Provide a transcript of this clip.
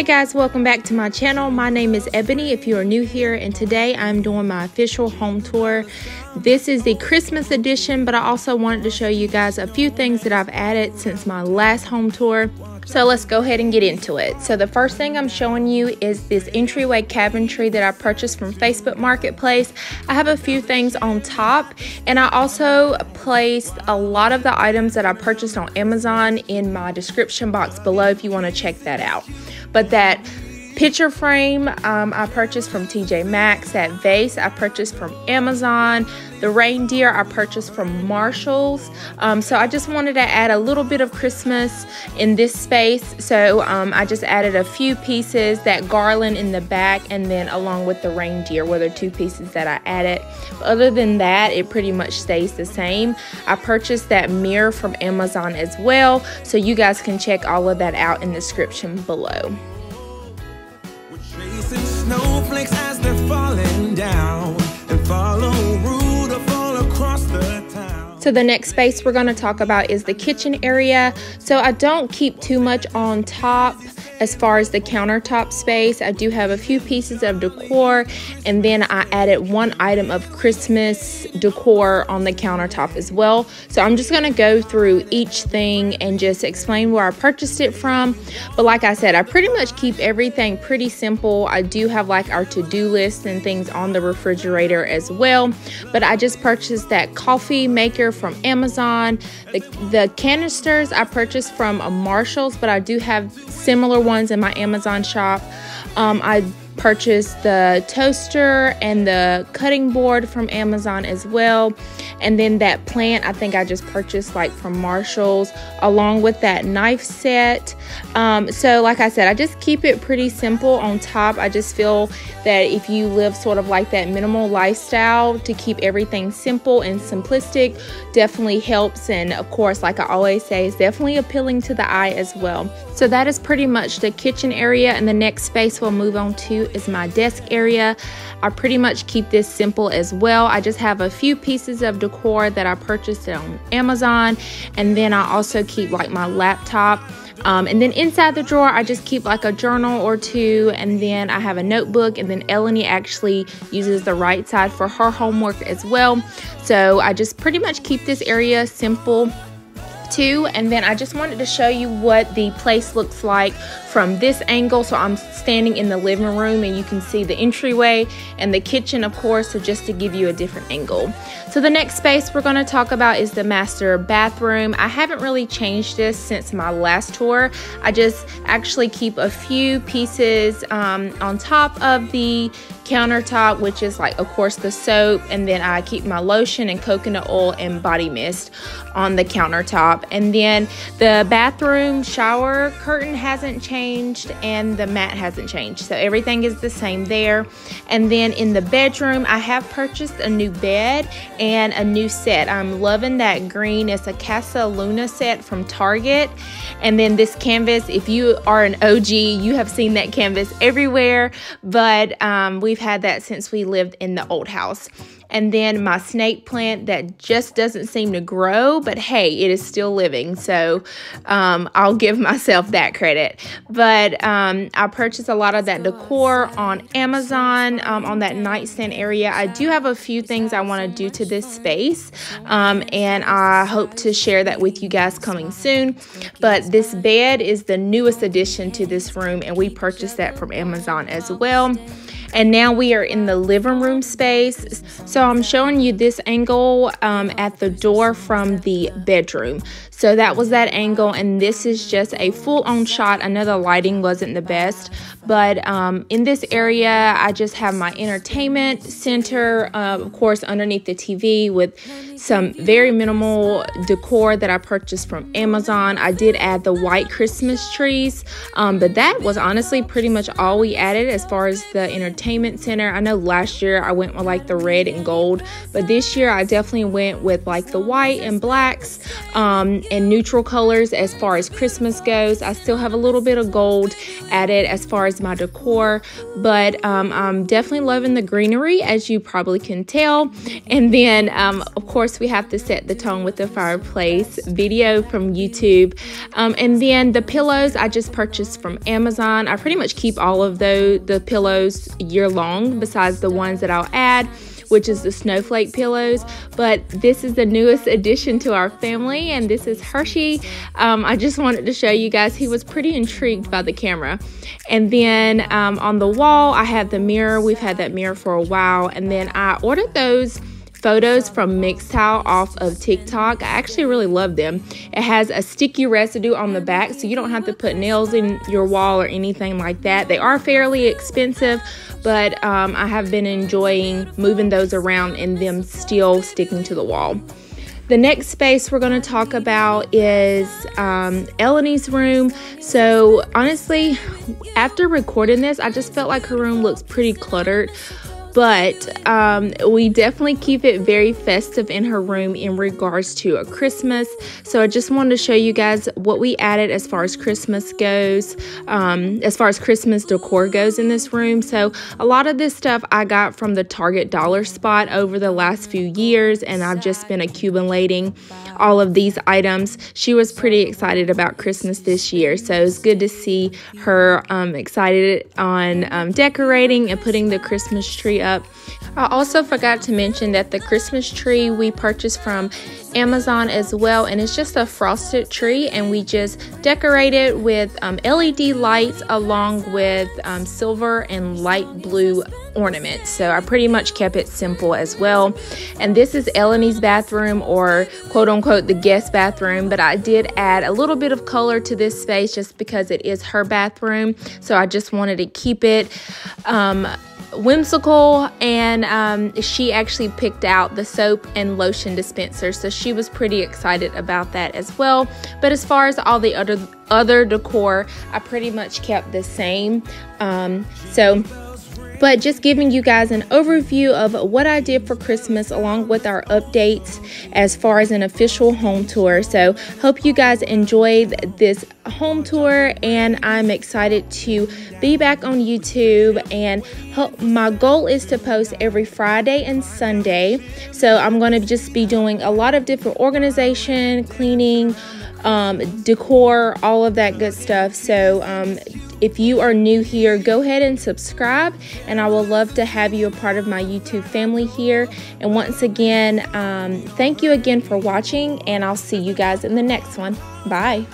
guys, welcome back to my channel. My name is Ebony if you are new here, and today I'm doing my official home tour. This is the Christmas edition, but I also wanted to show you guys a few things that I've added since my last home tour. So let's go ahead and get into it. So the first thing I'm showing you is this entryway cabinetry that I purchased from Facebook Marketplace. I have a few things on top, and I also placed a lot of the items that I purchased on Amazon in my description box below if you want to check that out. But that picture frame I purchased from TJ Maxx. That vase I purchased from Amazon. The reindeer I purchased from Marshall's. So I just wanted to add a little bit of Christmas in this space. So I just added a few pieces, that garland in the back, and then along with the reindeer were the two pieces that I added. But other than that, it pretty much stays the same. I purchased that mirror from Amazon as well. So you guys can check all of that out in the description below. Snowflakes as they're falling down and follow Rudolph all across the town. So the next space we're going to talk about is the kitchen area. So I don't keep too much on top as far as the countertop space. I do have a few pieces of decor, and then I added one item of Christmas decor on the countertop as well. So I'm just going to go through each thing and just explain where I purchased it from. But like I said, I pretty much keep everything pretty simple. I do have like our to-do list and things on the refrigerator as well. But I just purchased that coffee maker from Amazon. The canisters I purchased from Marshall's, but I do have similar ones in my Amazon shop. I purchased the toaster and the cutting board from Amazon as well, and then that plant I think I just purchased like from Marshall's, along with that knife set. So like I said, I just keep it pretty simple on top. I just feel that if you live sort of like that minimal lifestyle, to keep everything simple and simplistic definitely helps, and of course, like I always say, is definitely appealing to the eye as well. So that is pretty much the kitchen area, and the next space we'll move on to is my desk area. I pretty much keep this simple as well. I just have a few pieces of decor that I purchased on Amazon, and then I also keep like my laptop. And then inside the drawer, I just keep like a journal or two, and then I have a notebook, and then Ebony actually uses the right side for her homework as well. So I just pretty much keep this area simple too. And then I just wanted to show you what the place looks like from this angle. So I'm standing in the living room, and you can see the entryway and the kitchen, of course, so just to give you a different angle. So the next space we're going to talk about is the master bathroom. I haven't really changed this since my last tour. I just actually keep a few pieces on top of the countertop, which is like, of course, the soap, and then I keep my lotion and coconut oil and body mist on the countertop. And then the bathroom shower curtain hasn't changed, and the mat hasn't changed, so everything is the same there. And then in the bedroom, I have purchased a new bed and a new set. I'm loving that green. It's a Casa Luna set from Target. And then this canvas, if you are an OG, you have seen that canvas everywhere, but we've had that since we lived in the old house. And then my snake plant that just doesn't seem to grow, but hey, it is still living, so I'll give myself that credit. But I purchased a lot of that decor on Amazon on that nightstand area. I do have a few things I want to do to this space, and I hope to share that with you guys coming soon. But this bed is the newest addition to this room, and we purchased that from Amazon as well. And now we are in the living room space. So I'm showing you this angle at the door from the bedroom. So that was that angle, and this is just a full-on shot. I know the lighting wasn't the best, but in this area, I just have my entertainment center, of course, underneath the TV, with some very minimal decor that I purchased from Amazon. I did add the white Christmas trees, but that was honestly pretty much all we added as far as the entertainment center. I know last year I went with like the red and gold, but this year I definitely went with like the white and blacks and neutral colors as far as Christmas goes. I still have a little bit of gold added as far as my decor, but I'm definitely loving the greenery, as you probably can tell. And then of course, course, we have to set the tone with the fireplace video from YouTube. And then the pillows I just purchased from Amazon. I pretty much keep all of the pillows year long, besides the ones that I'll add, which is the snowflake pillows. But this is the newest addition to our family, and this is Hershey. I just wanted to show you guys. He was pretty intrigued by the camera. And then on the wall, I have the mirror. We've had that mirror for a while. And then I ordered those photos from Mixtile off of TikTok. I actually really love them. It has a sticky residue on the back, so you don't have to put nails in your wall or anything like that. They are fairly expensive, but I have been enjoying moving those around and them still sticking to the wall. The next space we're going to talk about is Ebony's room. So honestly, after recording this, I just felt like her room looks pretty cluttered. But we definitely keep it very festive in her room in regards to a Christmas. So I just wanted to show you guys what we added as far as Christmas goes, as far as Christmas decor goes in this room. So a lot of this stuff I got from the Target dollar spot over the last few years, and I've just been accumulating all of these items. She was pretty excited about Christmas this year, so it's good to see her excited on decorating and putting the Christmas tree up. I also forgot to mention that the Christmas tree we purchased from Amazon as well, and it's just a frosted tree, and we just decorate it with LED lights along with silver and light blue ornaments. So I pretty much kept it simple as well. And this is Ebony's bathroom, or quote unquote the guest bathroom, but I did add a little bit of color to this space just because it is her bathroom. So I just wanted to keep it whimsical, and she actually picked out the soap and lotion dispenser, so she was pretty excited about that as well. But as far as all the other decor, I pretty much kept the same. But just giving you guys an overview of what I did for Christmas, along with our updates as far as an official home tour. So hope you guys enjoyed this home tour, and I'm excited to be back on YouTube. And my goal is to post every Friday and Sunday. So I'm going to just be doing a lot of different organization, cleaning, decor, all of that good stuff. So if you are new here, go ahead and subscribe, and I will love to have you a part of my YouTube family here. And once again, thank you again for watching, and I'll see you guys in the next one. Bye.